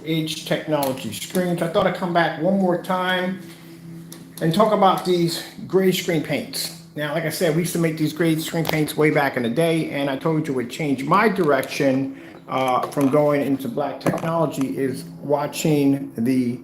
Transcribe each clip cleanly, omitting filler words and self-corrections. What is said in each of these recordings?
Age technology screens. I thought I'd come back one more time and talk about these gray screen paints. Now, like I said, we used to make these gray screen paints way back in the day, and I told you it would change my direction from going into black technology is watching the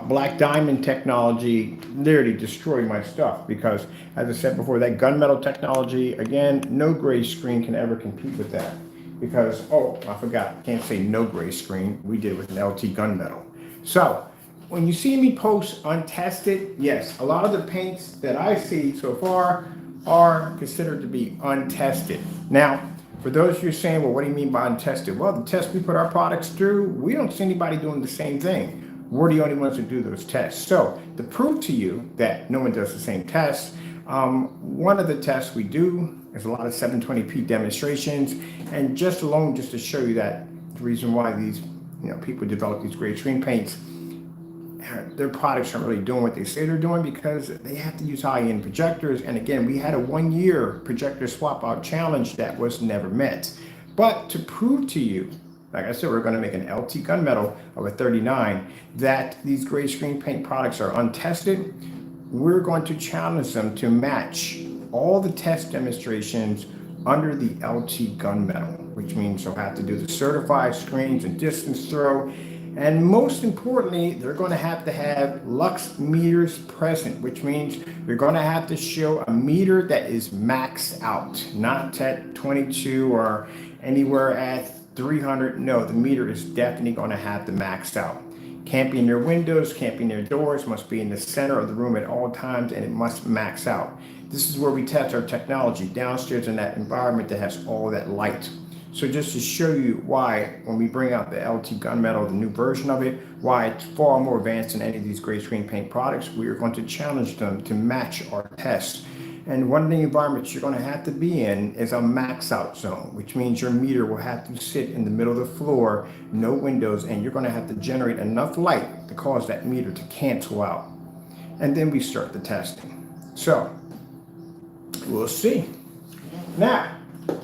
black diamond technology literally destroy my stuff because, as I said before, that gunmetal technology, again, no gray screen can ever compete with that. Because, oh, I forgot, can't say no gray screen. We did it with an LT gunmetal. So, when you see me post untested, yes, a lot of the paints that I see so far are considered to be untested. Now, for those of you saying, well, what do you mean by untested? Well, the tests we put our products through, we don't see anybody doing the same thing. We're the only ones who do those tests. So, to prove to you that no one does the same tests, one of the tests we do is a lot of 720p demonstrations, and just to show you that the reason why these people develop these gray screen paints, their products aren't really doing what they say they're doing because they have to use high-end projectors. And again, we had a 1-year projector swap out challenge that was never met. But to prove to you, like I said, we're going to make an LT gunmetal of a 39 that these gray screen paint products are untested. We're going to challenge them to match all the test demonstrations under the LT gunmetal, which means they'll have to do the certified screens and distance throw. And most importantly, they're going to have lux meters present, which means you're going to have to show a meter that is maxed out, not at 22 or anywhere at 300. No, the meter is definitely going to have to max out. Can't be near windows, can't be near doors, must be in the center of the room at all times, and it must max out. This is where we test our technology, downstairs in that environment that has all that light. So just to show you why, when we bring out the LT gunmetal, the new version of it, why it's far more advanced than any of these gray screen paint products, we are going to challenge them to match our tests. And one of the environments you're going to have to be in is a max out zone, which means your meter will have to sit in the middle of the floor, no windows, and you're going to have to generate enough light to cause that meter to cancel out. And then we start the testing. So, we'll see. Now,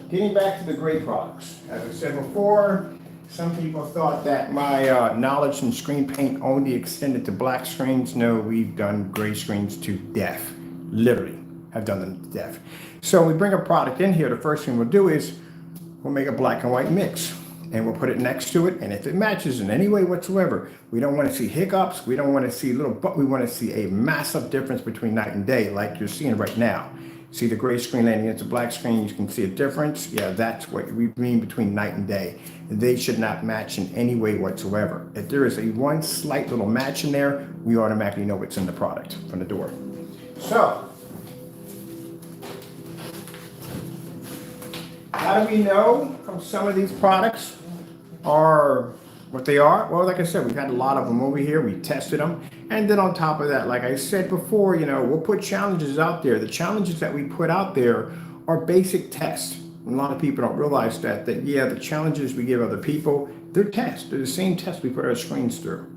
getting back to the gray products. As I said before, some people thought that my knowledge in screen paint only extended to black screens. No, we've done gray screens to death. Literally, have done them to death. So we bring a product in here. The first thing we'll do is we'll make a black and white mix. And we'll put it next to it. And if it matches in any way whatsoever, we don't want to see hiccups. We don't want to see we want to see a massive difference between night and day like you're seeing right now. See the gray screen landing into black screen, you can see a difference. Yeah, that's what we mean between night and day. They should not match in any way whatsoever. If there is one slight little match in there, we automatically know what's in the product from the door. So, how do we know from some of these products are what they are? Well, like I said, we've had a lot of them over here. We tested them. And then on top of that, like I said before, we'll put challenges out there. The challenges that we put out there are basic tests. And a lot of people don't realize that yeah, the challenges we give other people, they're tests. They're the same tests we put our screens through.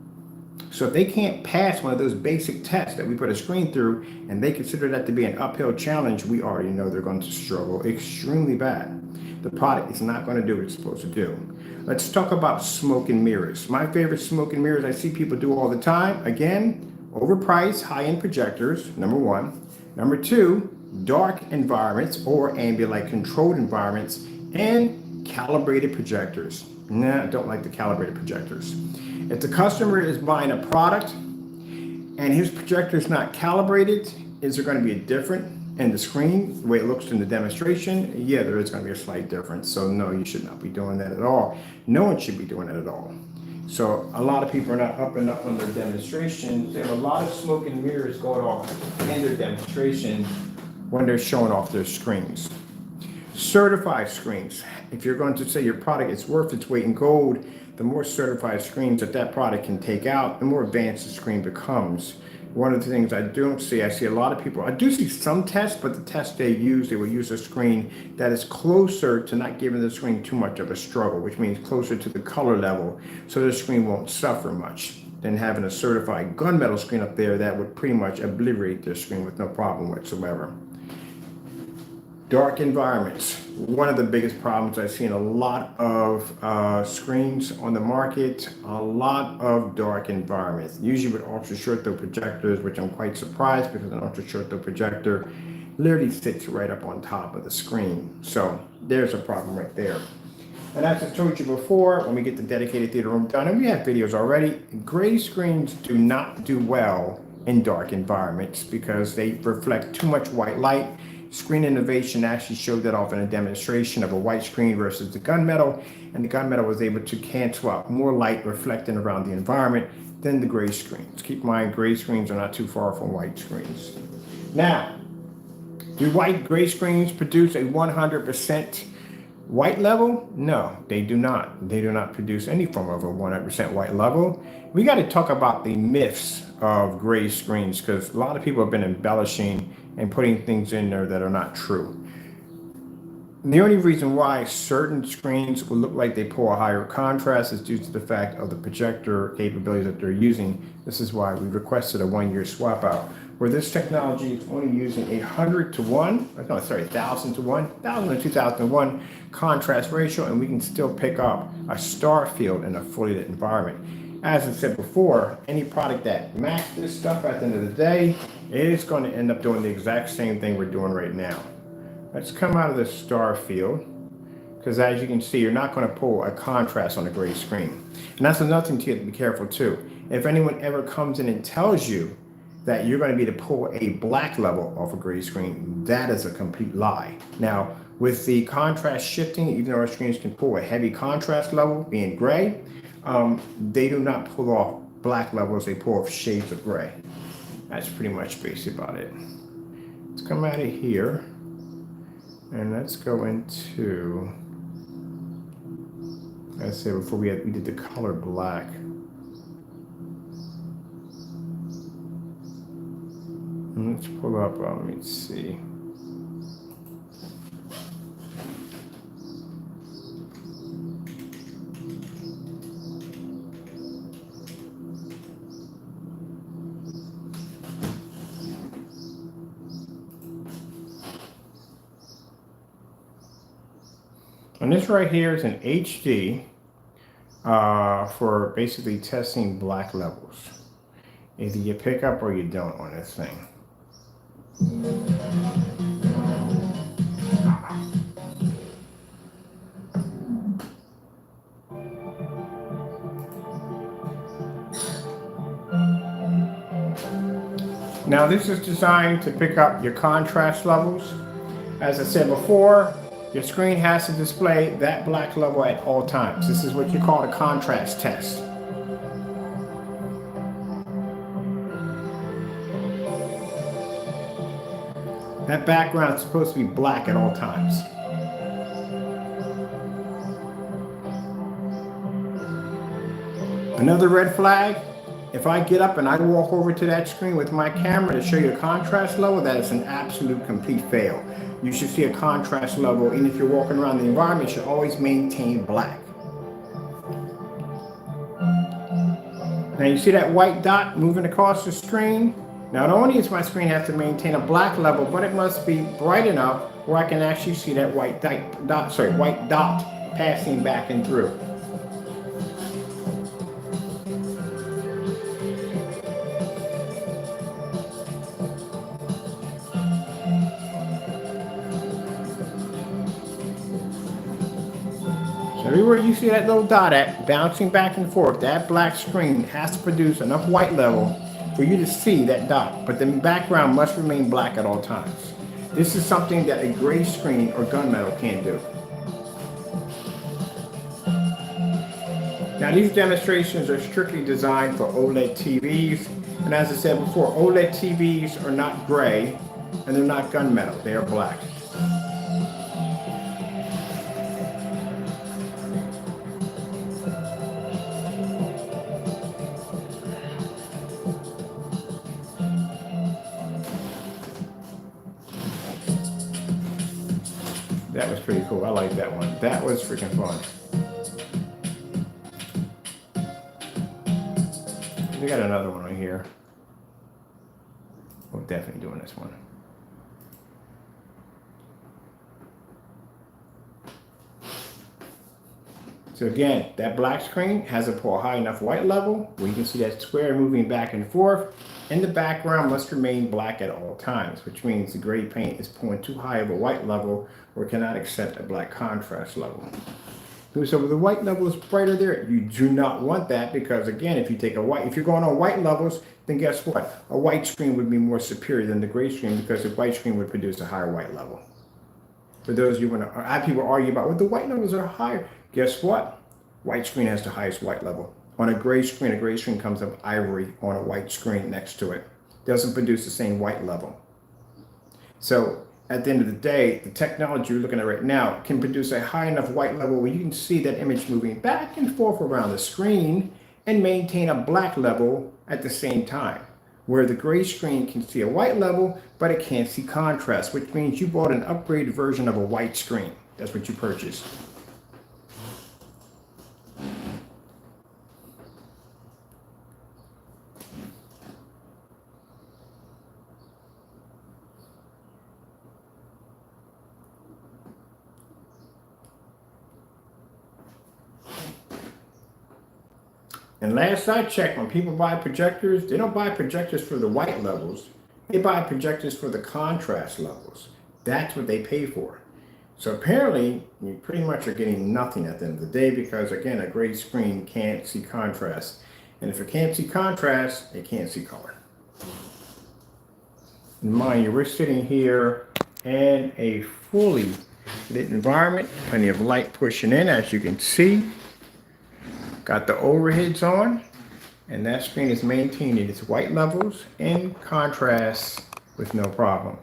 So if they can't pass one of those basic tests that we put a screen through and they consider that to be an uphill challenge, we already know they're going to struggle extremely bad. The product is not going to do what it's supposed to do. Let's talk about smoke and mirrors. My favorite smoke and mirrors I see people do all the time. Again, overpriced high-end projectors, number one. Number two, dark environments or ambient light controlled environments, and calibrated projectors. Nah, I don't like the calibrated projectors. If the customer is buying a product and his projector is not calibrated, is there going to be a difference in the screen, the way it looks in the demonstration? Yeah, there is going to be a slight difference. So no, you should not be doing that at all. No one should be doing that at all. So a lot of people are not up and up on their demonstrations. They have a lot of smoke and mirrors going off in their demonstrations when they're showing off their screens. Certified screens. If you're going to say your product is worth its weight in gold, the more certified screens that product can take out, the more advanced the screen becomes. One of the things I don't see, I see a lot of people, I do see some tests, but the tests they will use a screen that is closer to not giving the screen too much of a struggle, which means closer to the color level, so the screen won't suffer much than having a certified gunmetal screen up there that would pretty much obliterate their screen with no problem whatsoever. Dark environments. One of the biggest problems I've seen a lot of screens on the market, a lot of dark environments, usually with ultra short throw projectors, which I'm quite surprised because an ultra short throw projector literally sits right up on top of the screen. So there's a problem right there. And as I told you before, when we get the dedicated theater room done, and we have videos already, gray screens do not do well in dark environments because they reflect too much white light. Screen Innovation actually showed that off in a demonstration of a white screen versus the gunmetal, and the gunmetal was able to cancel out more light reflecting around the environment than the gray screens. Keep in mind, gray screens are not too far from white screens. Now, do gray screens produce a 100% white level? No, they do not. They do not produce any form of a 100% white level. We got to talk about the myths of gray screens because a lot of people have been embellishing and putting things in there that are not true. The only reason why certain screens will look like they pull a higher contrast is due to the fact of the projector capabilities that they're using. This is why we requested a 1-year swap out, where this technology is only using 1,000 to 2001 contrast ratio, and we can still pick up a star field in a fully lit environment. As I said before, any product that matches this stuff at the end of the day is going to end up doing the exact same thing we're doing right now. Let's come out of the star field, because as you can see, you're not going to pull a contrast on a gray screen. And that's another thing you have to be careful too. If anyone ever comes in and tells you that you're going to be able to pull a black level off a gray screen, that is a complete lie. Now, with the contrast shifting, even though our screens can pull a heavy contrast level, being gray, they do not pull off black levels, they pull off shades of gray. That's pretty much basically about it. Let's come out of here. And let's go into, as I said before, we did the color black. And let's pull up, let me see. And this right here is an HD for basically testing black levels. Either you pick up or you don't on this thing. Now this is designed to pick up your contrast levels. As I said before, your screen has to display that black level at all times. This is what you call a contrast test. That background is supposed to be black at all times. Another red flag, if I get up and I walk over to that screen with my camera to show you a contrast level, that is an absolute complete fail. You should see a contrast level, and if you're walking around the environment, you should always maintain black. Now you see that white dot moving across the screen? Not only does my screen have to maintain a black level, but it must be bright enough where I can actually see that white dot passing back and through. Everywhere you see that little dot at, bouncing back and forth, that black screen has to produce enough white level for you to see that dot, but the background must remain black at all times. This is something that a gray screen or gunmetal can't do. Now these demonstrations are strictly designed for OLED TVs, and as I said before, OLED TVs are not gray, and they're not gunmetal, they are black. That was pretty cool. I like that one. That was freaking fun. We got another one right here. We're definitely doing this one. So again, that black screen hasn't pulled a high enough white level where you can see that square moving back and forth, and the background must remain black at all times, which means the gray paint is pulling too high of a white level or cannot accept a black contrast level. So the white level is brighter there. You do not want that because again, if you're going on white levels, then guess what? A white screen would be more superior than the gray screen because the white screen would produce a higher white level. For those of you when people argue about, well, the white levels are higher. Guess what? White screen has the highest white level. On a gray screen comes up ivory on a white screen next to it. Doesn't produce the same white level. So at the end of the day, the technology you're looking at right now can produce a high enough white level where you can see that image moving back and forth around the screen and maintain a black level at the same time. Where the gray screen can see a white level, but it can't see contrast, which means you bought an upgraded version of a white screen. That's what you purchased. And last I checked, when people buy projectors, they don't buy projectors for the white levels. They buy projectors for the contrast levels. That's what they pay for. So apparently, you pretty much are getting nothing at the end of the day because, again, a gray screen can't see contrast. And if it can't see contrast, it can't see color. And mind you, we're sitting here in a fully lit environment, plenty of light pushing in, as you can see. Got the overheads on, and that screen is maintaining its white levels in contrast with no problem.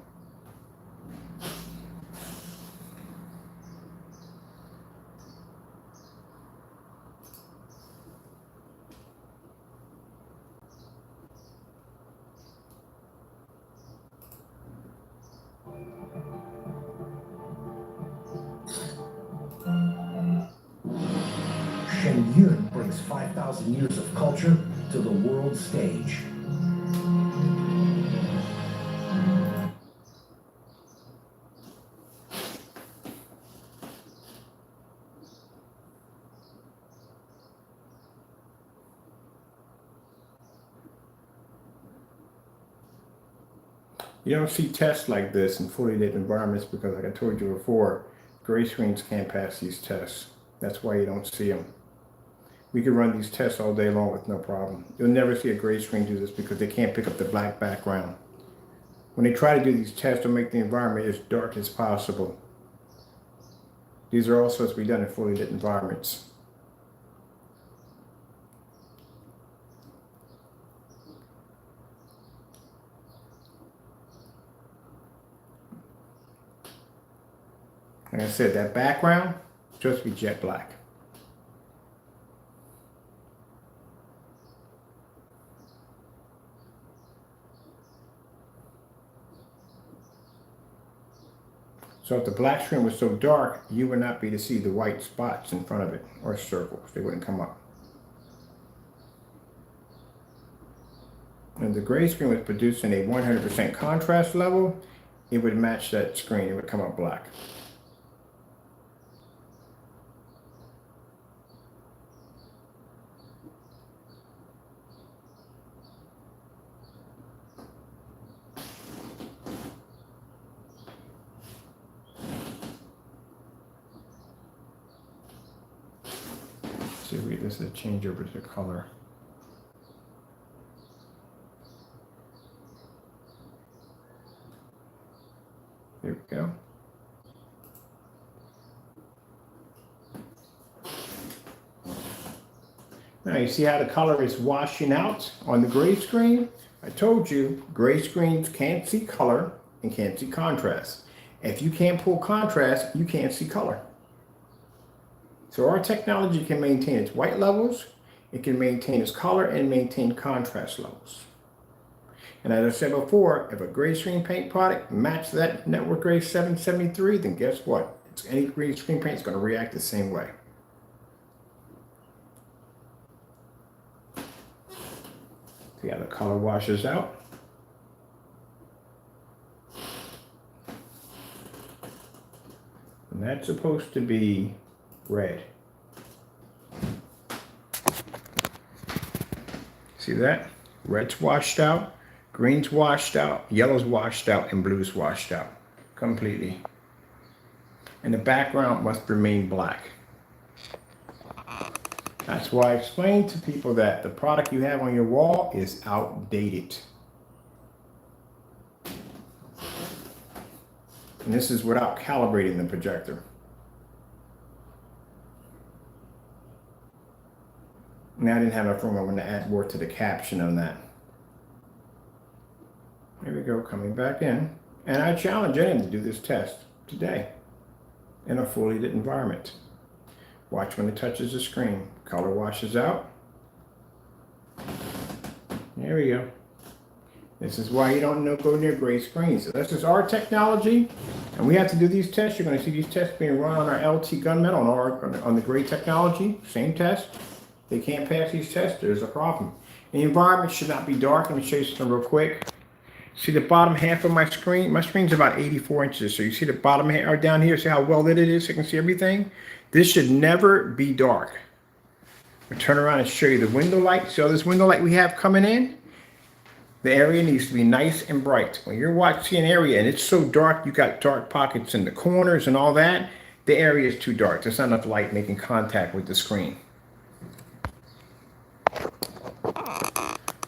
Shenyun brings 5,000 years of culture to the world stage. You don't see tests like this in fully lit environments because, like I told you before, gray screens can't pass these tests. That's why you don't see them. We can run these tests all day long with no problem. You'll never see a gray screen do this because they can't pick up the black background. When they try to do these tests to make the environment as dark as possible, these are all supposed to be done in fully lit environments. Like I said, that background is supposed to be jet black. So if the black screen was so dark, you would not be to see the white spots in front of it, or circles. They wouldn't come up. And the gray screen was producing a 100% contrast level, it would match that screen. It would come up black. See if we get this to change over to color. There we go. Now you see how the color is washing out on the gray screen? I told you, gray screens can't see color and can't see contrast. If you can't pull contrast, you can't see color. So our technology can maintain its white levels, it can maintain its color, and maintain contrast levels. And as I said before, if a gray screen paint product matches that Network Gray 773, then guess what? Any gray screen paint is going to react the same way. See how the color washes out? And that's supposed to be red. See that? Red's washed out, green's washed out, yellow's washed out, and blue's washed out completely. And the background must remain black. That's why I explain to people that the product you have on your wall is outdated. And this is without calibrating the projector. Now I didn't have enough room. I want to add more to the caption on that. There we go, coming back in. And I challenge anyone to do this test today in a fully lit environment. Watch when it touches the screen. Color washes out. There we go. This is why you don't go near gray screens. So this is our technology, and we have to do these tests. You're going to see these tests being run on our LT gunmetal on the gray technology. Same test. They can't pass these tests. There's a problem. The environment should not be dark. Let me show you something real quick. See the bottom half of my screen? My screen's about 84 inches. So you see the bottom half or down here? See how well lit it is? So you can see everything. This should never be dark. I'll turn around and show you the window light. So this window light we have coming in, the area needs to be nice and bright. When you're watching an area and it's so dark, you got dark pockets in the corners and all that, the area is too dark. There's not enough light making contact with the screen.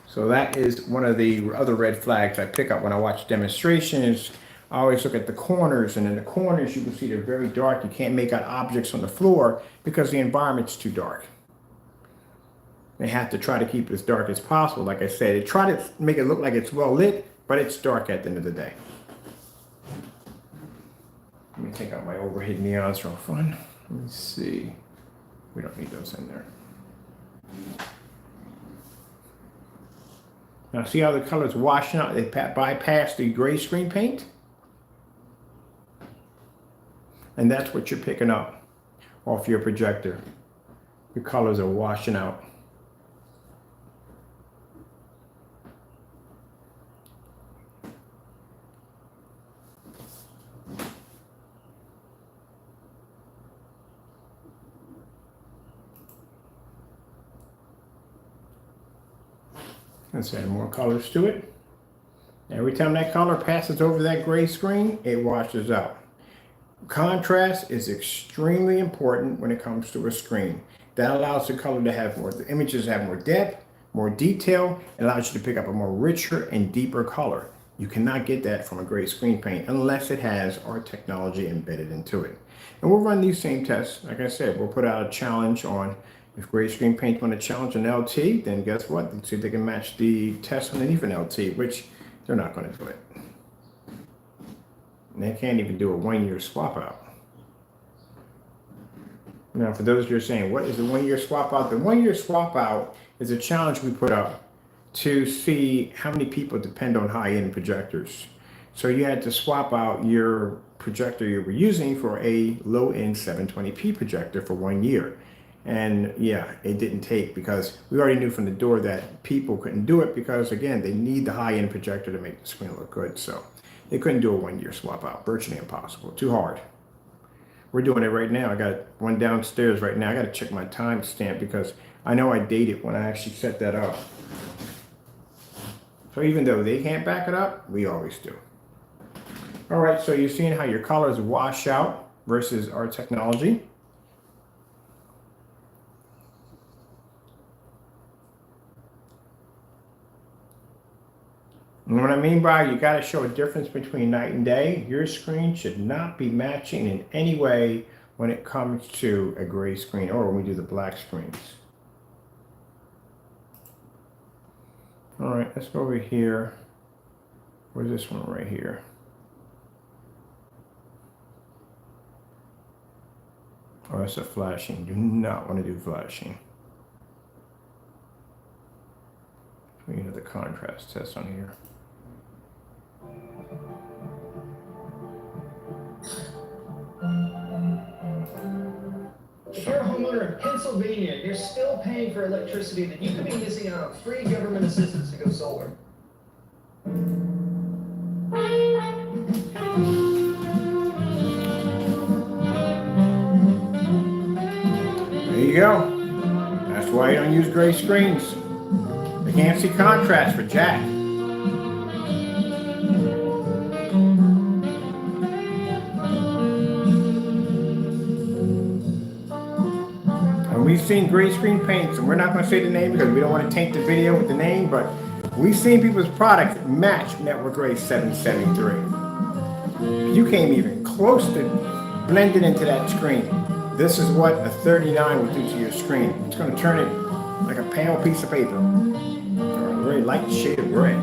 So that is one of the other red flags I pick up when I watch demonstrations. I always look at the corners, and in the corners you can see they're very dark. You can't make out objects on the floor because the environment's too dark. They have to try to keep it as dark as possible. Like I said, they try to make it look like it's well lit, but it's dark at the end of the day. Let me take out my overhead neons real fun. Let me see. We don't need those in there. Now see how the color's washing out? They bypass the gray screen paint. And that's what you're picking up off your projector. Your colors are washing out. Let's add more colors to it. Every time that color passes over that gray screen, it washes out. Contrast is extremely important when it comes to a screen. That allows the color to have more, the images have more depth, more detail. It allows you to pick up a more richer and deeper color. You cannot get that from a gray screen paint unless it has our technology embedded into it. And we'll run these same tests. Like I said, we'll put out a challenge on, if gray screen paint want to challenge an LT, then guess what? Let's see if they can match the test underneath an LT, which they're not going to do it. And they can't even do a 1-year swap out. Now, for those of you who are saying, what is the 1-year swap out? The 1-year swap out is a challenge we put up to see how many people depend on high-end projectors. So you had to swap out your projector you were using for a low-end 720p projector for 1 year. And yeah, it didn't take, because we already knew from the door that people couldn't do it because, again, they need the high-end projector to make the screen look good. So they couldn't do a 1-year swap out. Virtually impossible. Too hard. We're doing it right now. I got one downstairs right now. I got to check my timestamp because I know I dated when I actually set that up. So even though they can't back it up, we always do. All right, so you're seeing how your colors wash out versus our technology. And what I mean by you got to show a difference between night and day, your screen should not be matching in any way when it comes to a gray screen or when we do the black screens. All right, let's go over here. Where's this one right here? Oh, that's a flashing. Do not want to do flashing. We need the contrast test on here. If you're a homeowner in Pennsylvania, you're still paying for electricity that you could be missing out on free government assistance to go solar. There you go. That's why you don't use gray screens. They Can't see contrast for Jack. And we've seen gray screen paints, and we're not going to say the name because we don't want to taint the video with the name, but we've seen people's products match Network Gray 773. You came even close to blending into that screen. This is what a 39 would do to your screen. It's going to turn it like a pale piece of paper, or a very light shade of gray.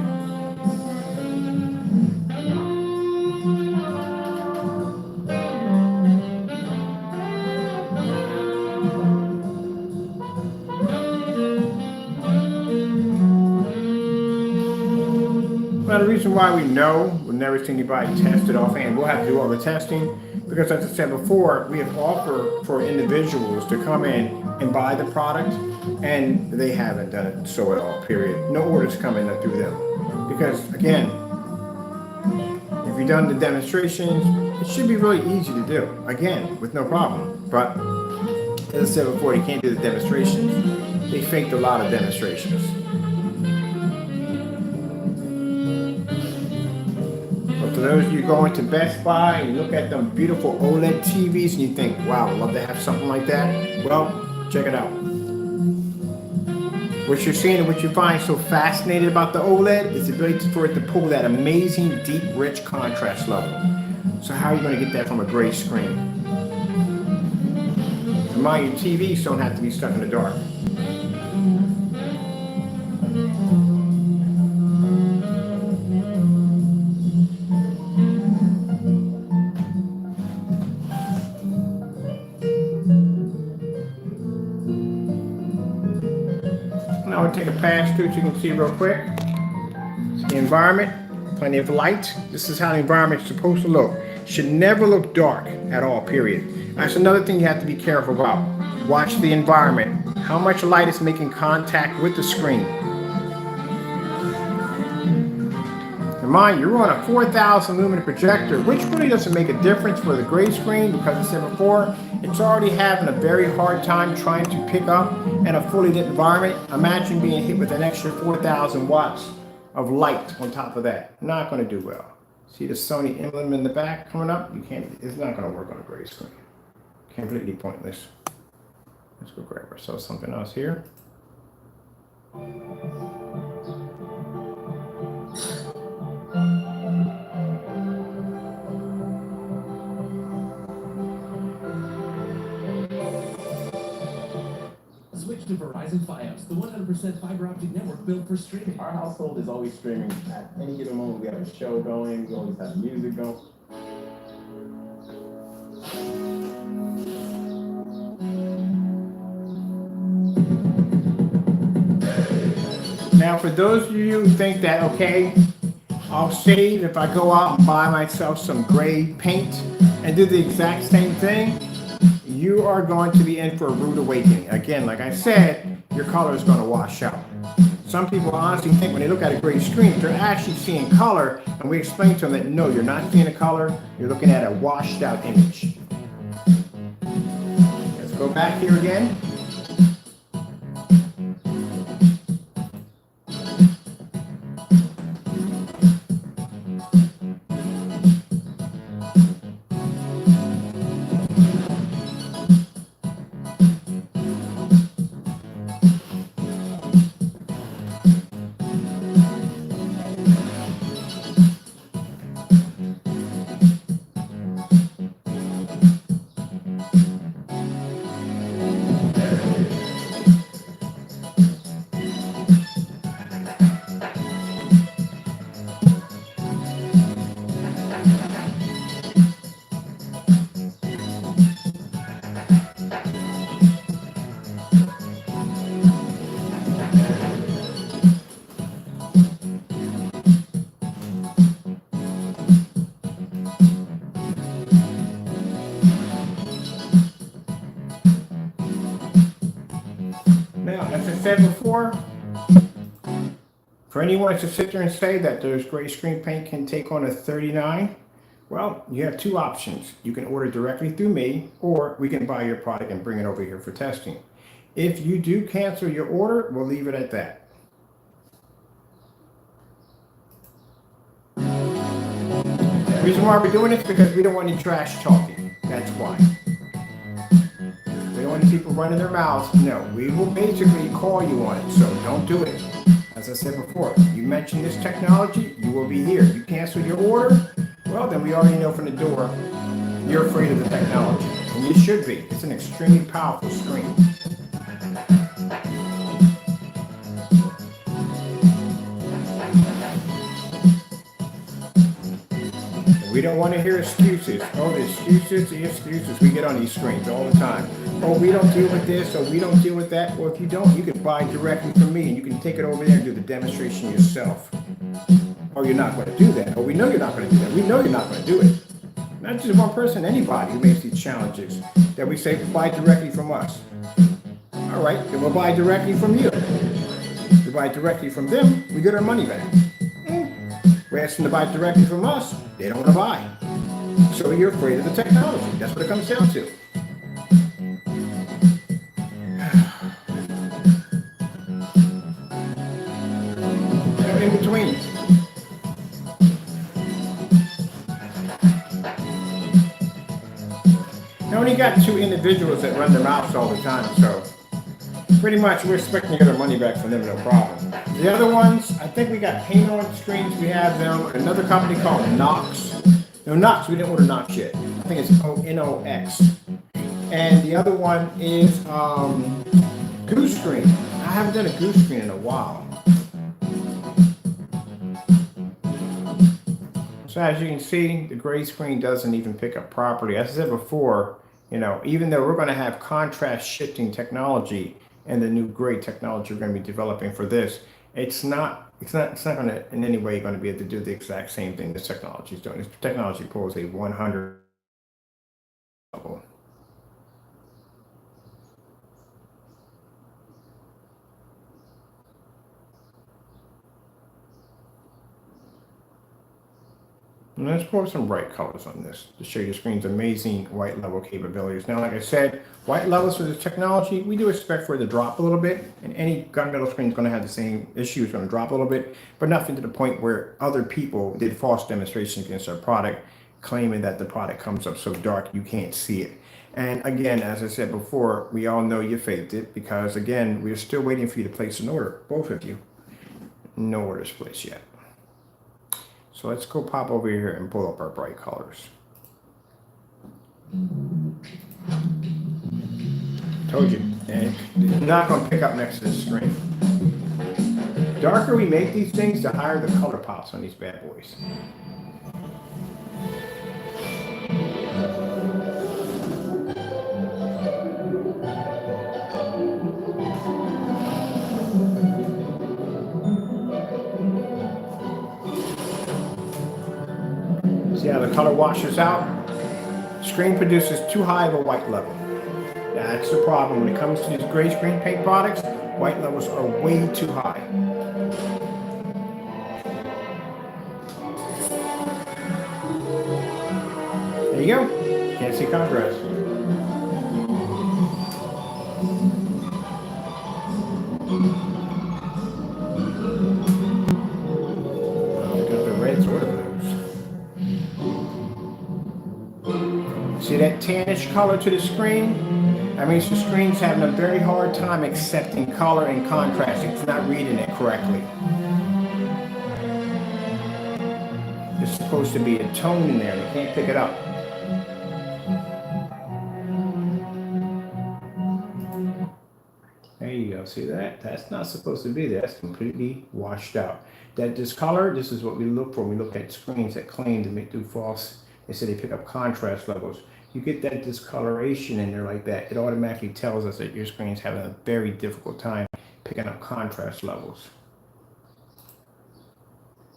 Now, the reason why we know we've never seen anybody test it offhand, we'll have to do all the testing, because as I said before, we have offered for individuals to come in and buy the product, and they haven't done it so at all, period. No orders coming through them. Because again, if you've done the demonstrations, it should be really easy to do, again, with no problem. But as I said before, they can't do the demonstrations. They faked a lot of demonstrations. For those of you going to Best Buy and you look at them beautiful OLED TVs and you think, wow, I'd love to have something like that. Well, check it out. What you're seeing and what you find so fascinating about the OLED is the ability for it to pull that amazing, deep, rich contrast level. So how are you going to get that from a gray screen? And mind you, TVs don't have to be stuck in the dark. Now we'll take a pass through so you can see real quick. It's the environment, plenty of light. This is how the environment is supposed to look. It should never look dark at all, period. That's another thing you have to be careful about. Watch the environment. How much light is making contact with the screen. And mind you, you're on a 4,000 lumen projector, which really doesn't make a difference for the gray screen because, as I said before, it's already having a very hard time trying to pick up in a fully lit environment. Imagine being hit with an extra 4,000 watts of light on top of that. Not going to do well. See the Sony emblem in the back coming up? You can't. It's not going to work on a gray screen. Completely pointless. Let's go grab ourselves something else here. Switch to Verizon Fios, the 100% fiber optic network built for streaming. Our household is always streaming. At any given moment, we have a show going. We always have music going. Now, for those of you who think that, okay, I'll save if I go out and buy myself some gray paint and do the exact same thing, you are going to be in for a rude awakening. Again, like I said, your color is going to wash out. Some people honestly think when they look at a gray screen, they're actually seeing color, and we explain to them that no, you're not seeing a color, you're looking at a washed out image. Let's go back here again. Now, as I said before, for anyone to sit there and say that there's gray screen paint can take on a 39, well, you have two options. You can order directly through me, or we can buy your product and bring it over here for testing. If you do cancel your order, we'll leave it at that. The reason why we're doing it is because we don't want any trash talking. That's why. We don't want people running their mouths. No, we will basically call you on it, so don't do it. As I said before, you mentioned this technology, you will be here. You cancel your order, well, then we already know from the door you're afraid of the technology. And you should be. It's an extremely powerful screen. We don't want to hear excuses. Oh, the excuses we get on these screens all the time. Oh, we don't deal with this, or we don't deal with that. Well, if you don't, you can buy directly from me, and you can take it over there and do the demonstration yourself. Or you're not going to do that. Or we know you're not going to do that. We know you're not going to do it. Not just one person, anybody who makes these challenges that we say buy directly from us. All right, then we'll buy directly from you. We buy directly from them, we get our money back. We're asking to buy directly from us, they don't want to buy. So you're afraid of the technology. That's what it comes down to. In between. I only got 2 individuals that run their mouths all the time, so pretty much we're expecting to get our money back from them, no problem. The other ones, I think we got paint on screens. We have them. Another company called Knox. No, Knox. We didn't order Knox yet. I think it's Nox. And the other one is Goose Screen. I haven't done a Goose Screen in a while. So as you can see, the gray screen doesn't even pick up properly. As I said before, you know, even though we're going to have contrast shifting technology and the new gray technology we're going to be developing for this, it's not going to in any way going to be able to do the exact same thing this technology is doing. This technology pulls a 100 level. And let's pour some bright colors on this to show you the screen's amazing white level capabilities. Now, like I said, white levels for this technology, we do expect for it to drop a little bit, and any gunmetal screen is going to have the same issue. It's going to drop a little bit, but nothing to the point where other people did false demonstrations against our product, claiming that the product comes up so dark you can't see it. And again, as I said before, we all know you faked it because, again, we're still waiting for you to place an order, both of you. No orders placed yet. So let's go pop over here and pull up our bright colors. Told you, and it's not going to pick up next to the screen. The darker we make these things, the higher the color pops on these bad boys. See how the color washes out? Screen produces too high of a white level. That's the problem. When it comes to these gray screen paint products, white levels are way too high. There you go. Can't see contrast. Look at the reds or the blues. See that tannish color to the screen? That means the screen's having a very hard time accepting color and contrast. It's not reading it correctly. There's supposed to be a tone in there. They can't pick it up. There you go. See that? That's not supposed to be there. That's completely washed out. That discolor, this is what we look for. We look at screens that claim to do false. They say they pick up contrast levels. You get that discoloration in there like that, it automatically tells us that your screen's having a very difficult time picking up contrast levels,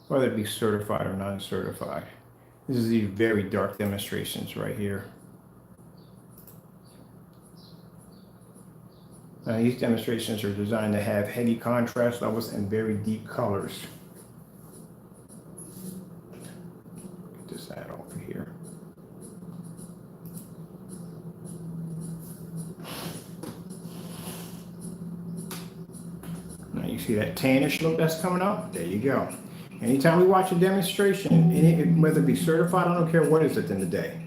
whether it be certified or non-certified. This is these very dark demonstrations right here. Now, these demonstrations are designed to have heavy contrast levels and very deep colors. Get this out over here. Now you see that tannish look that's coming up? There you go. Anytime we watch a demonstration, whether it be certified, I don't care what it is at the end of the day.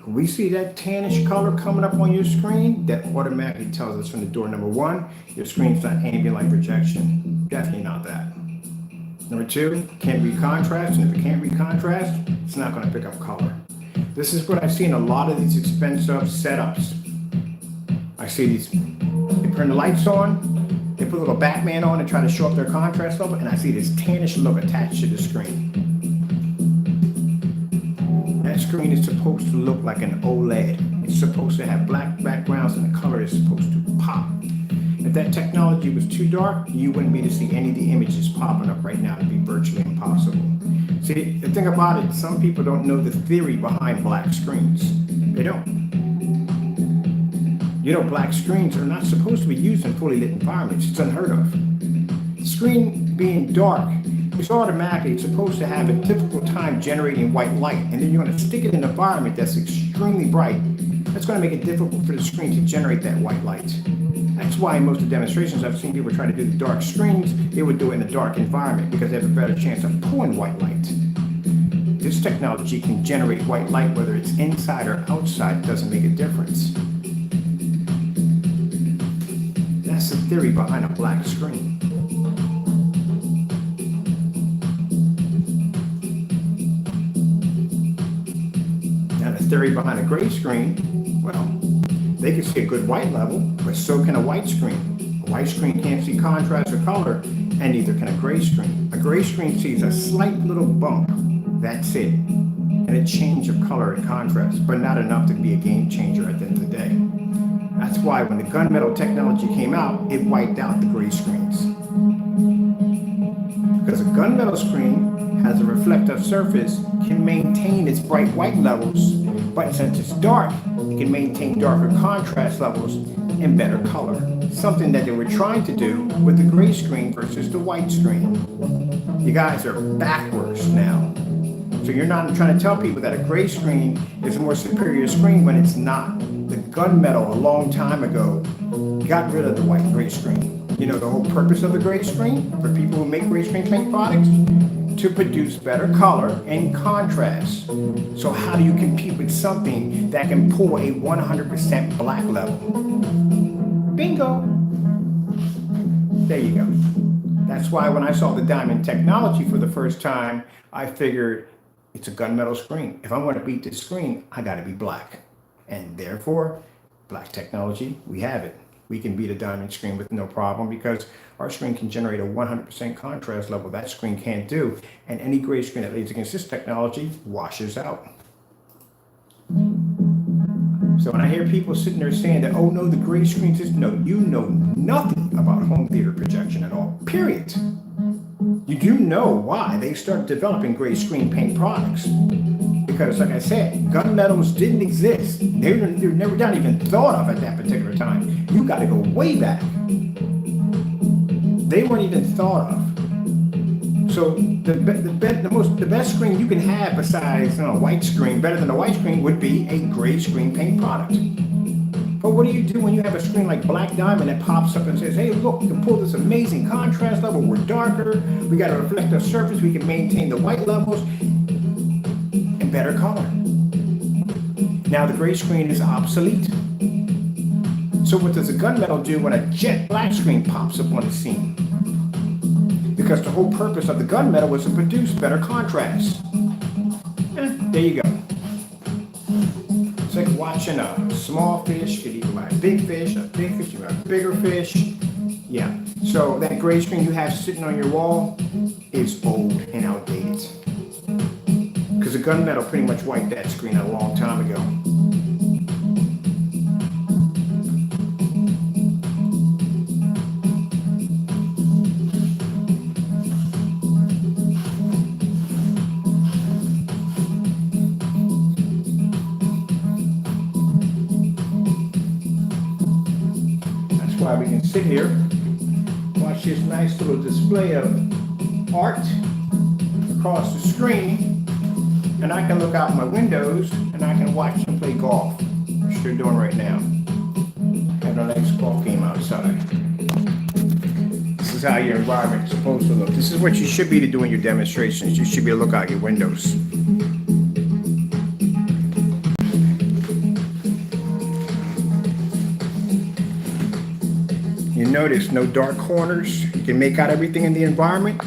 When we see that tannish color coming up on your screen, that automatically tells us from the door, number one, your screen's not ambient light projection. Definitely not that. Number two, can't read contrast, and if it can't read contrast, it's not going to pick up color. This is what I see in a lot of these expensive setups. I see these, they turn the lights on, they put a little Batman on and try to show up their contrast level, and I see this tannish look attached to the screen. That screen is supposed to look like an OLED. It's supposed to have black backgrounds and the color is supposed to pop. If that technology was too dark, you wouldn't be able to see any of the images popping up right now. It'd be virtually impossible. See, the thing about it, some people don't know the theory behind black screens. They don't. You know, black screens are not supposed to be used in fully lit environments. It's unheard of. The screen being dark, it's automatically supposed to have a difficult time generating white light, and then you're going to stick it in an environment that's extremely bright. That's going to make it difficult for the screen to generate that white light. That's why in most of the demonstrations I've seen people try to do the dark screens, they would do it in a dark environment because they have a better chance of pulling white light. This technology can generate white light whether it's inside or outside, it doesn't make a difference. That's the theory behind a black screen. Now the theory behind a gray screen, well, they can see a good white level, but so can a white screen. A white screen can't see contrast or color, and neither can a gray screen. A gray screen sees a slight little bump, that's it, and a change of color and contrast, but not enough to be a game changer at the end of the day. That's why when the gunmetal technology came out, it wiped out the gray screens. Because a gunmetal screen has a reflective surface, can maintain its bright white levels, but since it's dark, it can maintain darker contrast levels and better color. Something that they were trying to do with the gray screen versus the white screen. You guys are backwards now. So you're not trying to tell people that a gray screen is a more superior screen when it's not. The gunmetal a long time ago got rid of the white gray screen. You know the whole purpose of the gray screen for people who make gray screen paint products? To produce better color and contrast. So how do you compete with something that can pull a 100% black level? Bingo! There you go. That's why when I saw the diamond technology for the first time, I figured it's a gunmetal screen. If I'm going to beat this screen, I got to be black. And therefore, black technology, we have it. We can beat a diamond screen with no problem because our screen can generate a 100% contrast level that screen can't do. And any gray screen that lays against this technology washes out. So when I hear people sitting there saying that, oh no, the gray screen system, no, you know nothing about home theater projection at all, period. You do know why they started developing gray screen paint products. Because like I said, gunmetals didn't exist. They were never not even thought of at that particular time. You got to go way back. They weren't even thought of. So the best screen you can have besides a white screen, better than a white screen, would be a gray screen paint product. But what do you do when you have a screen like Black Diamond that pops up and says, hey, look, we can pull this amazing contrast level, we're darker, we got a reflective surface, we can maintain the white levels, and better color. Now the gray screen is obsolete. So what does a gunmetal do when a jet black screen pops up on the scene? Because the whole purpose of the gunmetal was to produce better contrast. There you go. It's like watching a small fish get eaten by a big fish you have a bigger fish. Yeah, so that gray screen you have sitting on your wall is old and outdated. Because the gunmetal pretty much wiped that screen a long time ago. Why we can sit here, watch this nice little display of art across the screen, and I can look out my windows and I can watch them play golf, which they're doing right now. Have a nice golf game outside. This is how your environment is supposed to look. This is what you should be doing your demonstrations. You should be able to look out your windows. You notice no dark corners. You can make out everything in the environment.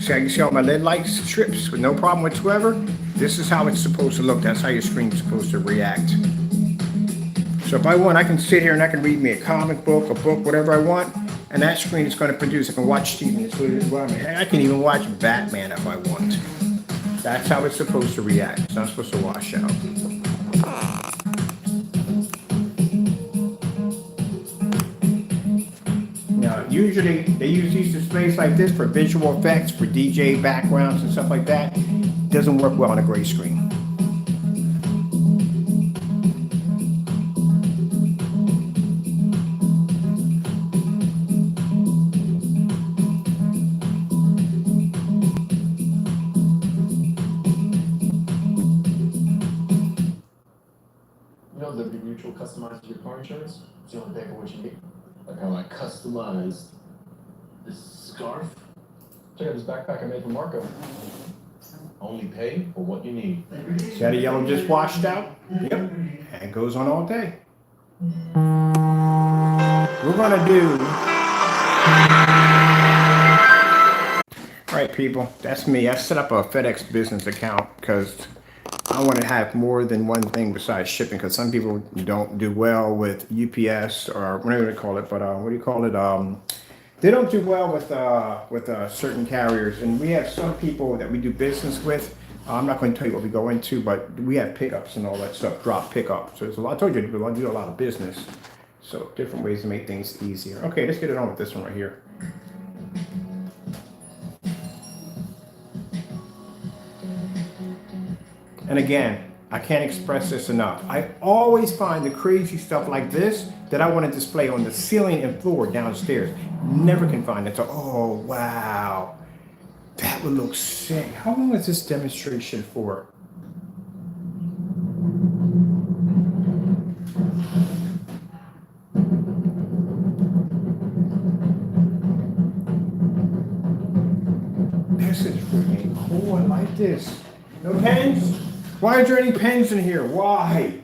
See how you see all my LED light strips with no problem whatsoever? This is how it's supposed to look. That's how your screen's supposed to react. So if I want, I can sit here and I can read me a comic book, a book, whatever I want, and that screen is going to produce. I can watch TV. I can even watch Batman if I want. That's how it's supposed to react. It's not supposed to wash out. Now, usually they use these displays like this for visual effects, for DJ backgrounds and stuff like that. It doesn't work well on a gray screen. You know the Big Mutual customizes your car insurance? So you only pay for what you need. Like how I customized this scarf. Check out this backpack I made for Marco. Only pay for what you need. See how the yellow just washed out? Yep. And it goes on all day. We're gonna do. All right, people, that's me. I set up a FedEx business account because I want to have more than one thing besides shipping, because some people don't do well with UPS or whatever they call it, but what do you call it? They don't do well with certain carriers, and we have some people that we do business with. I'm not going to tell you what we go into, but we have pickups and all that stuff, drop pickup. So there's a lot. I told you we want to do a lot of business, so different ways to make things easier. Okay, let's get it on with this one right here. And again, I can't express this enough. I always find the crazy stuff like this that I want to display on the ceiling and floor downstairs. Never can find it. So, oh, wow. That would look sick. How long is this demonstration for? This is freaking cool. I like this. No pens? Why aren't there any pens in here? Why?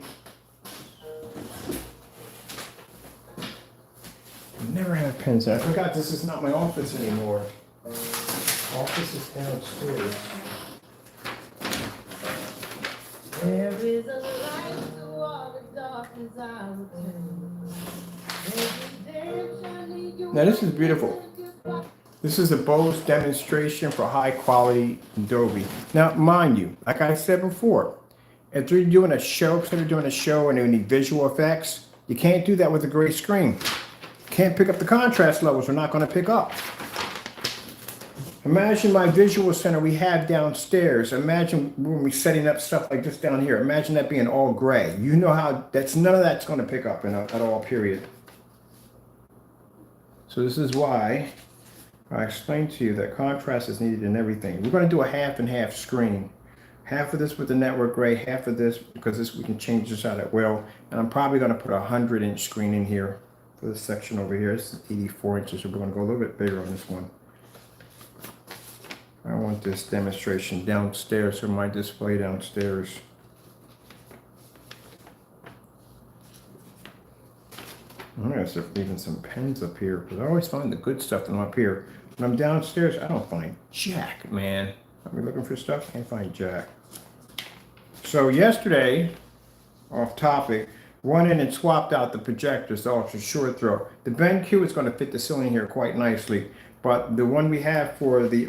I never have pens. I forgot this is not my office anymore. Office is downstairs. There is a light through all the darkness I will turn. Now this is beautiful. This is a Bose demonstration for high quality Adobe. Now, mind you, like I said before, if they're doing a show, and they need visual effects, you can't do that with a gray screen. Can't pick up the contrast levels. We're not going to pick up. Imagine my visual center we have downstairs. Imagine when we're setting up stuff like this down here. Imagine that being all gray. You know how none of that's going to pick up at all, period. So this is why I explained to you that contrast is needed in everything. We're going to do a half and half screen. Half of this with the network gray, half of this, because this we can change this out at will. And I'm probably going to put a 100-inch screen in here for this section over here. This is 84 inches, so we're going to go a little bit bigger on this one. I want this demonstration downstairs, so my display downstairs. I'm going to start leaving some pens up here, because I always find the good stuff when I'm up here. When I'm downstairs, I don't find jack, man. I'm looking for stuff, can't find jack. So yesterday, off topic, went in and swapped out the projectors, the ultra short throw. The BenQ is going to fit the ceiling here quite nicely, but the one we have for the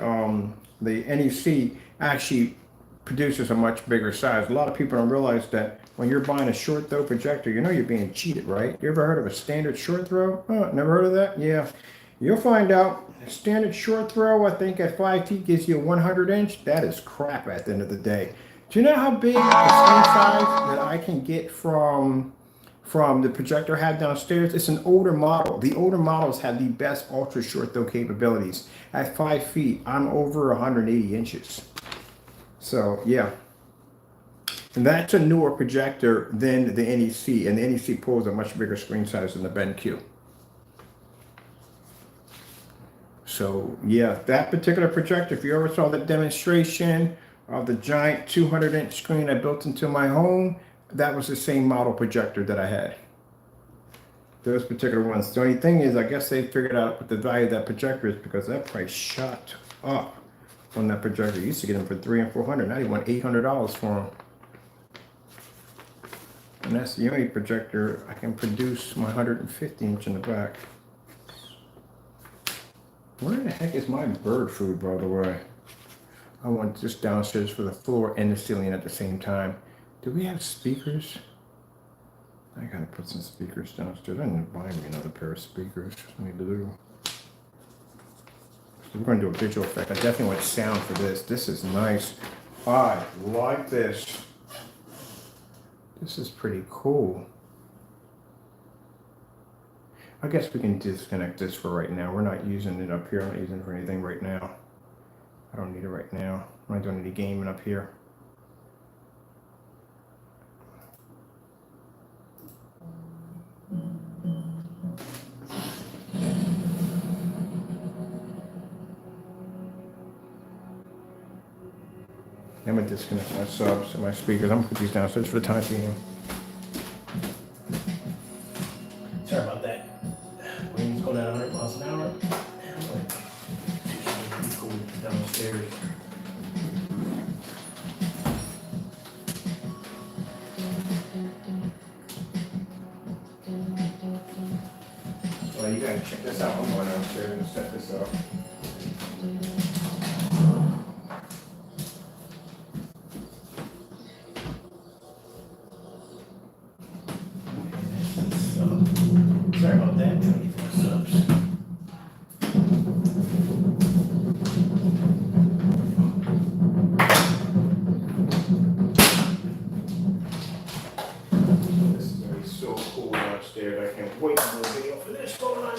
NEC actually produces a much bigger size. A lot of people don't realize that when you're buying a short throw projector, you know you're being cheated, right? You ever heard of a standard short throw? Oh, never heard of that? Yeah. You'll find out. Standard short throw, I think at 5 feet gives you a 100-inch. That is crap at the end of the day. Do you know how big the screen size that I can get from the projector I have downstairs? It's an older model. The older models have the best ultra short throw capabilities. At 5 feet, I'm over 180 inches. So yeah. And that's a newer projector than the NEC, and the NEC pulls a much bigger screen size than the BenQ. So yeah, that particular projector, if you ever saw the demonstration of the giant 200-inch screen I built into my home, that was the same model projector that I had. Those particular ones. The only thing is, I guess they figured out what the value of that projector is because that price shot up on that projector. You used to get them for $300 and $400. Now you want $800 for them. And that's the only projector I can produce my 150-inch in the back. Where the heck is my bird food, by the way? I want this downstairs for the floor and the ceiling at the same time. Do we have speakers? I gotta put some speakers downstairs. I need to buy me another pair of speakers. I need to do. So we're gonna do a visual effect. I definitely want sound for this. This is nice. I like this. This is pretty cool. I guess we can disconnect this for right now. We're not using it up here. I'm not using it for anything right now. I don't need it right now. I'm not doing any gaming up here. I'm gonna disconnect my subs and my speakers. I'm gonna put these downstairs for the time being. Sorry about that. Wings going at 100 miles an hour. Pretty cool downstairs. Well, you gotta check this out. I'm going downstairs and set this up. Sorry about that. Trying to get the subs. This is gonna be so cool downstairs. I can't wait to do a video for this. Hold on.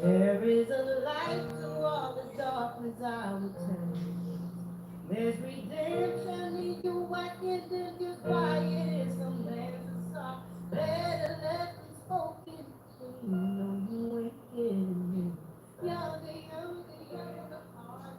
There is a light through all the darkness I will turn. There's redemption in your wicked and your quiet. Some man's a song. Better let me spoken. You know you ain't kidding me. Younger, heart.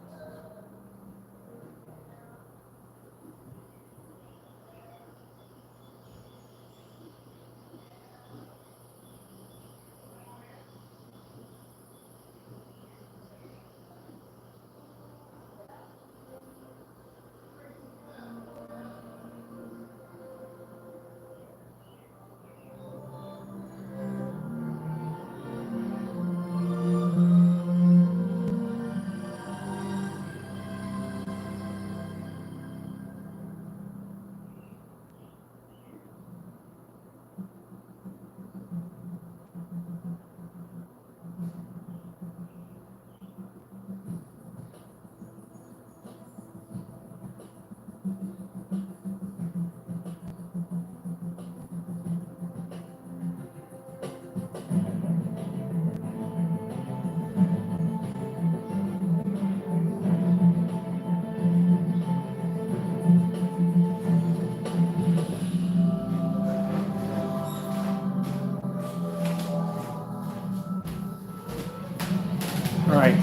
All right.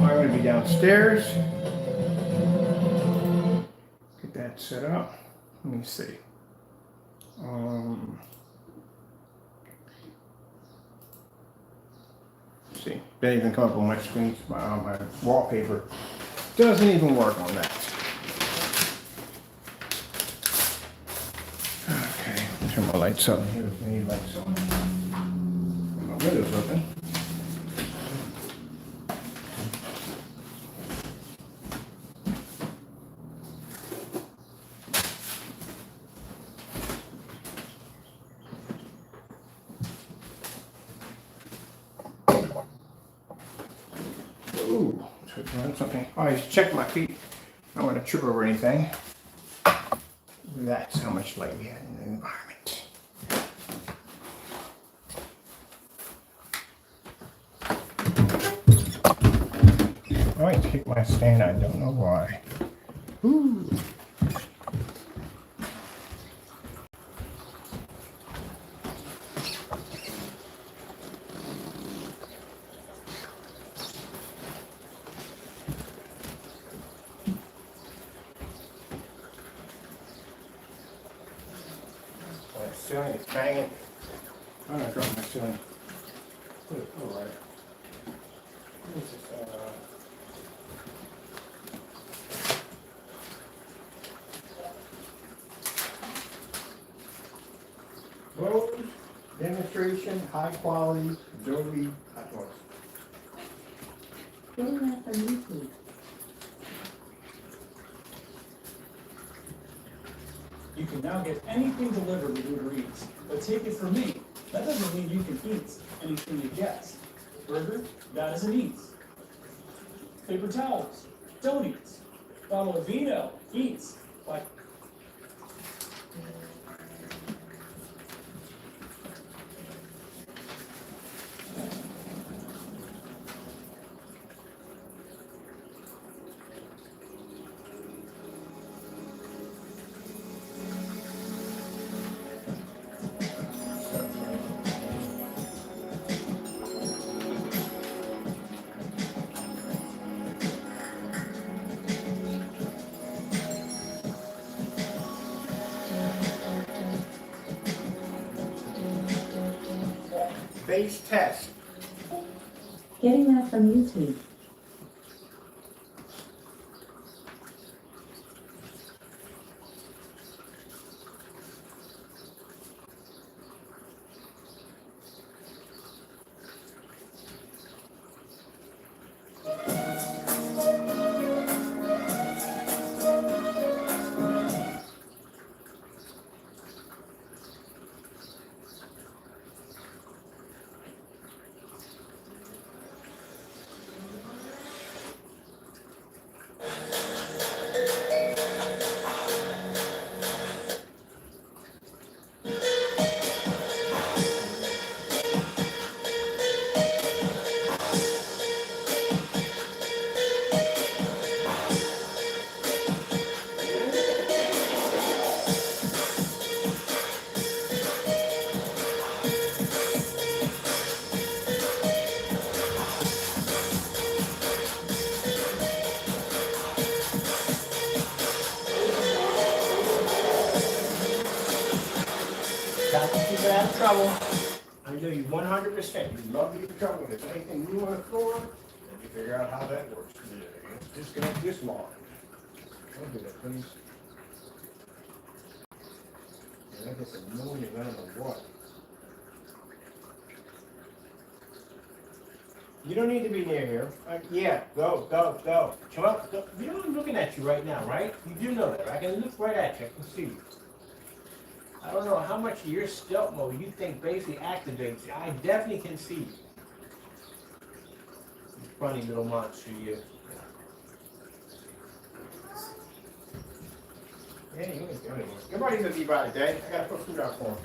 I'm going to be downstairs. Get that set up. Let me see. See, didn't even come up on my screen. My wallpaper doesn't even work on that. Okay, turn my lights up. Here's the lights on. My window's open. Ooh, something. Oh, I just checked my feet. I don't want to trip over anything. That's how much light we had in the environment. Oh, I hit my stand. I don't know why. Ooh. My ceiling is banging. I'm gonna drop my ceiling. All right. What is this? Rose demonstration, high quality, Adobe hot. Getting that from YouTube. You can now get anything delivered with Uber Eats. But take it from me, that doesn't mean you can eat anything you guess. Burger, that isn't eats. Paper towels, don't eat. Bottle of vino, eats. Like Base test. Getting that from YouTube. Got to keep it out of trouble. I know you 100%. You love to get in trouble. If there's anything new on the floor, then you figure out how that works. Yeah, disconnect this line. Don't do that, please. Yeah, that gets annoying. I don't know what. You don't need to be near here. Yeah, go. Come up. Go. You know I'm looking at you right now, right? You do know that. Right? I can look right at you. I can see you. I don't know how much of your stealth mode you think basically activates you. I definitely can see you. You funny little monster, you. Yeah, you ain't doing it. Everybody's gonna be by today. I gotta put food out for him.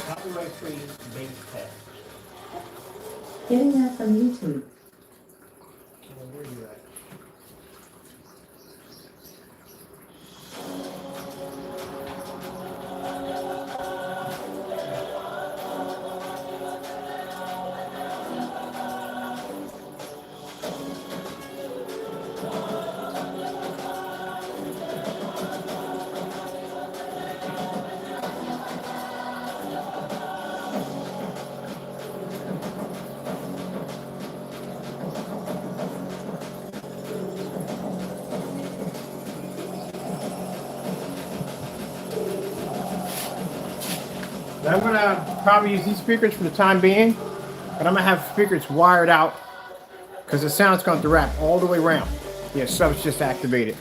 Copyright-free base test. Getting that from YouTube. Where are you at? I'm gonna probably use these speakers for the time being, but I'm gonna have speakers wired out because the sound's going to wrap all the way around. Yeah, sub's just activated.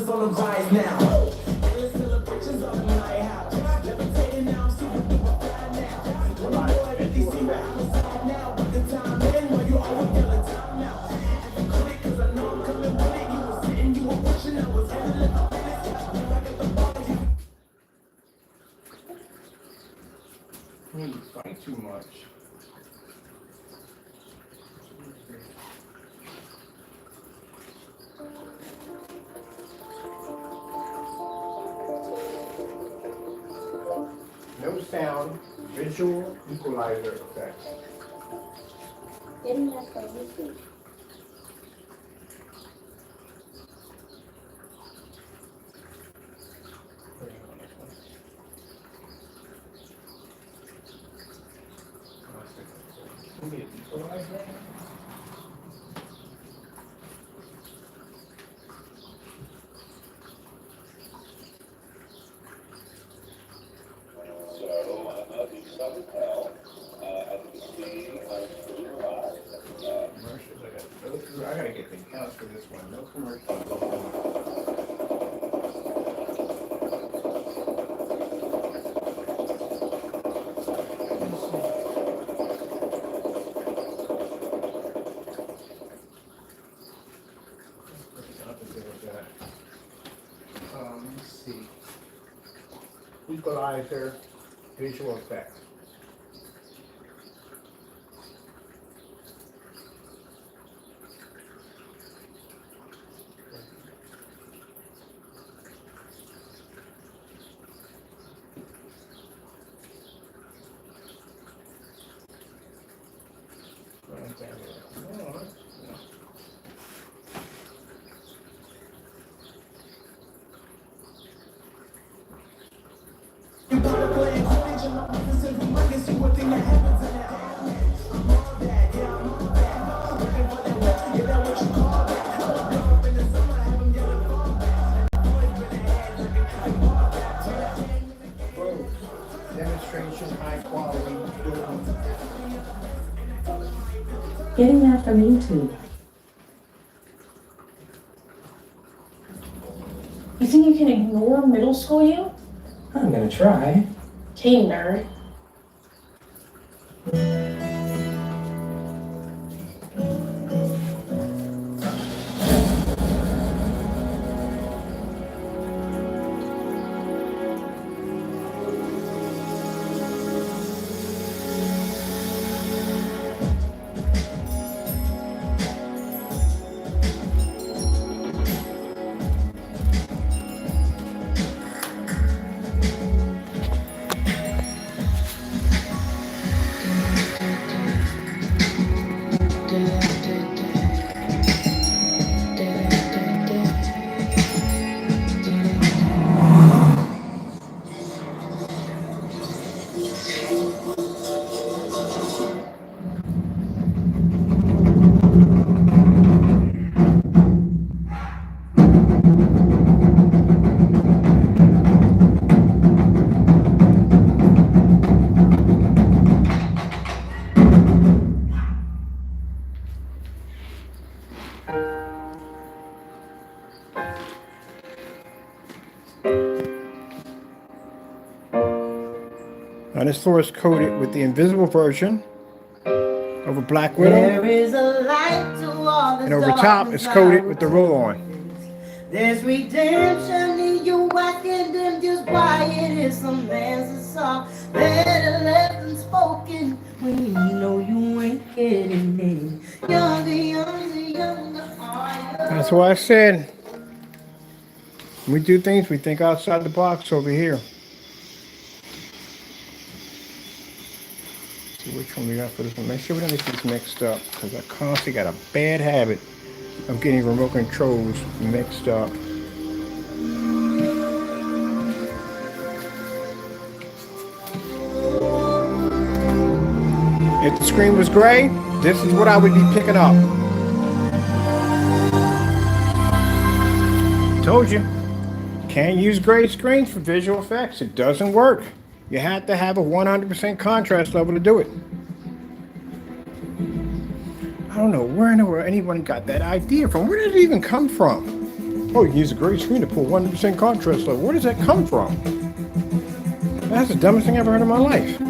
is on the rise now. Endless celebrations of my house. Levitating now, I'm super duper fly now. When I know that they see me outside now, but the time in when you always get a time now. If you quick, cause I know I'm coming with it. You were sitting, you were pushing, I was handling the business. When I get the ball, He's fighting too much. No sound, visual equalizer effect. Getting that from YouTube. I gotta get the counts for this one. No commercials. Let's see. Equalizer, visual effect. you gotta play it cool, you know, this is the money, see what thing that happens in that. I'm all that, yeah, I'm all that. Looking for that weapon, yeah, that what you call that. Go up in the summer, have them yelling fall back. And the boys been ahead, looking for the ball back. Whoa. Demonstration, high quality. Getting that from YouTube. You think you can ignore middle school you? I'm gonna try. Okay, nerd. Now this floor is coated with the invisible version of a Black Widow, There is a light to all the and over top it's coated with the roll-on. There's redemption in you, asking them just why it is some man's song. Better left unspoken when you know you ain't getting it. Younger are you? That's why I said, when we do things, we think outside the box over here. See which one we got for this one. Make sure we don't get these mixed up, because I constantly got a bad habit of getting remote controls mixed up. If the screen was gray, this is what I would be picking up. Told you, can't use gray screens for visual effects. It doesn't work. You have to have a 100% contrast level to do it. I don't know where in the world anyone got that idea from. Where did it even come from? Oh, you can use a gray screen to pull 100% contrast level. Where does that come from? That's the dumbest thing I've ever heard in my life.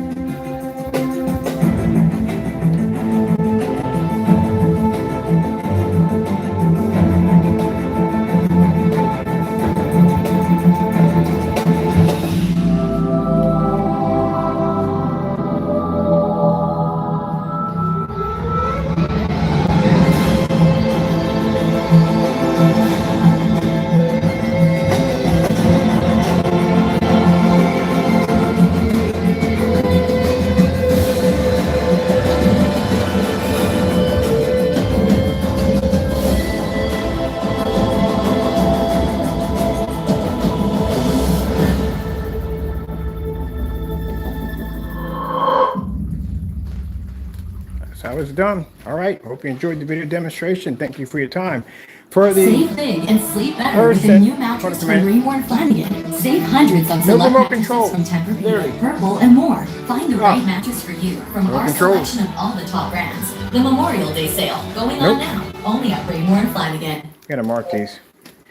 So I was done. All right. Hope you enjoyed the video demonstration. Thank you for your time. For the Save big and sleep better with a new mattress from Reborn Flanagan. Save hundreds on select mattresses from Tempur-Pedic, Purple, and more. Find the right mattress for you from our selection of all the top brands. The Memorial Day sale going on now, only at Reborn Flanagan. Gotta mark these.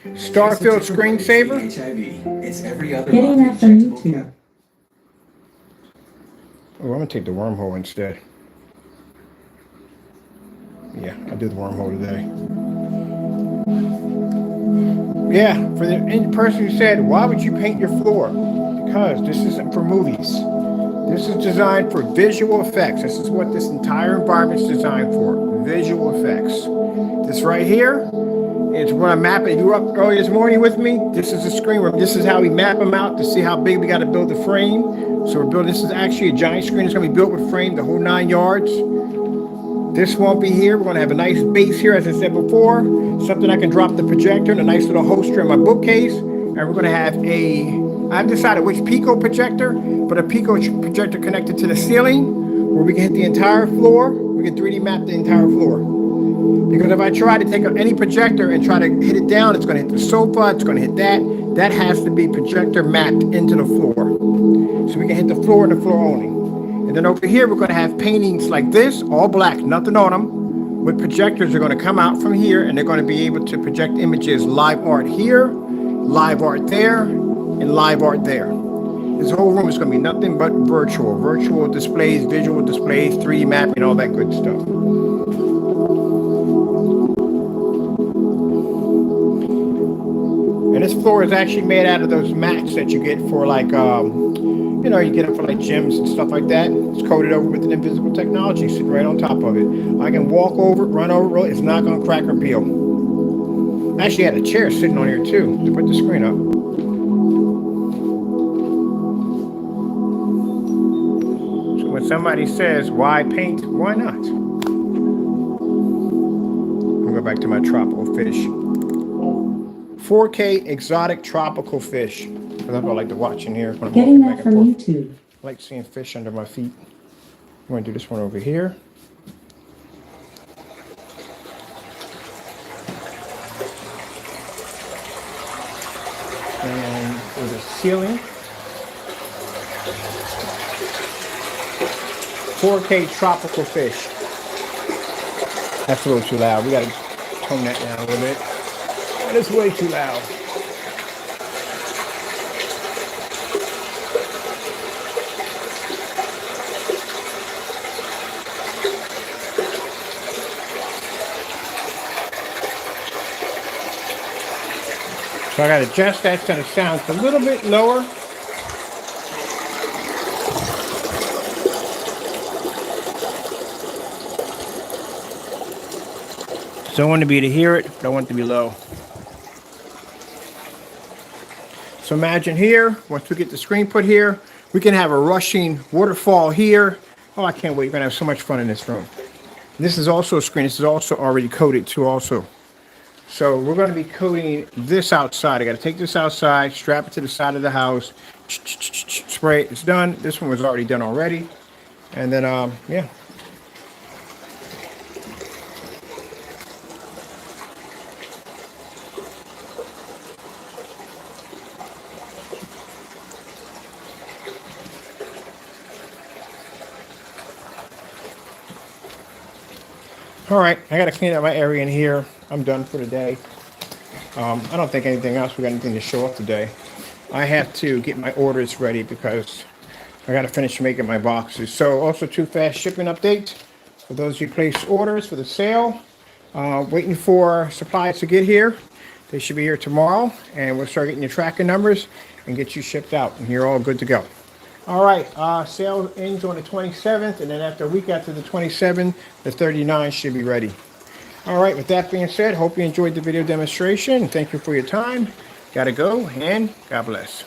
Starfield screensaver. It's every other Getting that from YouTube. Oh, I'm gonna take the wormhole instead. Yeah, I'll do the wormhole today. Yeah, for the person who said, why would you paint your floor? Because this isn't for movies. This is designed for visual effects. This is what this entire environment is designed for. Visual effects. This right here is when I map it. You were up early this morning with me. This is the screen where this is how we map them out to see how big we got to build the frame. So we're building, this is actually a giant screen. It's going to be built with frame, the whole 9 yards. This won't be here. We're going to have a nice base here, as I said before. Something I can drop the projector and a nice little holster in my bookcase. And we're going to have I've decided which Pico projector, but a Pico projector connected to the ceiling where we can hit the entire floor. We can 3D map the entire floor. Because if I try to take any projector and try to hit it down, it's going to hit the sofa, it's going to hit that. That has to be projector mapped into the floor. So we can hit the floor and the floor only. And then over here, we're going to have paintings like this, all black, nothing on them. With projectors, are going to come out from here, and they're going to be able to project images, live art here, live art there, and live art there. This whole room is going to be nothing but virtual. Virtual displays, visual displays, 3D mapping, all that good stuff. And this floor is actually made out of those mats that you get for like, you know, you get them for like gyms and stuff like that. It's coated over with an invisible technology sitting right on top of it. I can walk over it, run over it. It's not going to crack or peel. I actually had a chair sitting on here too to put the screen up. So when somebody says, why paint? Why not? I'll go back to my tropical fish. 4K exotic tropical fish. That's what I like to watch in here. Getting that from YouTube. I like seeing fish under my feet. I'm going to do this one over here. And for the ceiling, 4K tropical fish. That's a little too loud. We got to tone that down a little bit. That is way too loud. So I got to adjust that so it sounds a little bit lower. So I want to be to hear it, but I want it to be low. So imagine here, once we get the screen put here, we can have a rushing waterfall here. Oh, I can't wait. We're going to have so much fun in this room. This is also a screen. This is also already coated too also. So we're going to be coating this outside. I got to take this outside, strap it to the side of the house, spray it. It's done. This one was already done already. And then, yeah. All right, I got to clean up my area in here. I'm done for the day. I don't think anything else. We got anything to show off today. I have to get my orders ready because I got to finish making my boxes. So also 2 fast shipping updates for those who place orders for the sale. Waiting for supplies to get here. They should be here tomorrow, and we'll start getting your tracking numbers and get you shipped out, and you're all good to go. All right, sale ends on the 27th, and then after a week after the 27th, the 39 should be ready. All right, with that being said, hope you enjoyed the video demonstration. Thank you for your time. Gotta go, and God bless.